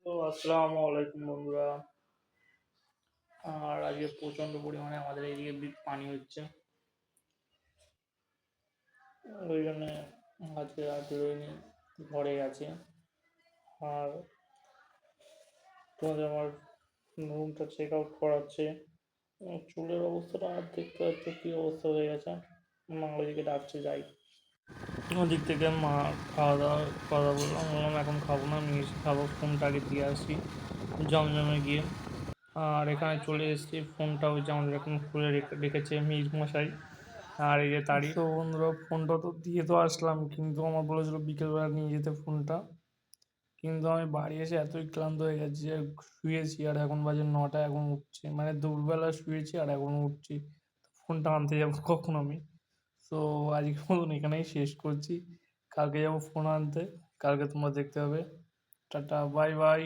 তো আসসালামু আলাইকুম বন্ধুরা। আর আজকে প্রচণ্ড পরিমাণে আমাদের এইদিকে পানি হচ্ছে। ওই জন্যে আজকে আর বেরোয়নি, ঘরে আছি। আর তোমাদের আমার রুমটা চেক আউট করাচ্ছে। চুলের অবস্থাটা আমার দেখতে পাচ্ছ কী অবস্থা হয়ে গেছে। মা ওইদিকে ডাকছে, যাই। ওদিক থেকে মা খাওয়া দাওয়ার কথা বললাম, বললাম এখন খাবো না, আমি এসে খাবো, ফোনটা আগে দিয়ে আসি জমজমে গিয়ে। আর এখানে চলে এসেছি, ফোনটা ওই যে আমাদের এখন খুলে রেখেছে মীর মশাই। আর এই যে তারিখ। তো বন্ধুরা, ফোনটা তো দিয়ে তো আসলাম, কিন্তু আমার বলেছিল বিকেলবেলা নিয়ে যেতে ফোনটা। কিন্তু আমি বাড়ি এসে এতই ক্লান্ত হয়ে গেছি যে শুয়েছি, আর এখন বাজে 9টা, এখন উঠছি, মানে দুপুরবেলা শুয়েছি আর এখন উঠছি। ফোনটা আনতে যাবো কখন আমি? তো আজকের মতন এখানেই শেষ করছি। কালকে যাবো ফোন আনতে, কালকে তোমরা দেখতে হবে। Tata, bye bye.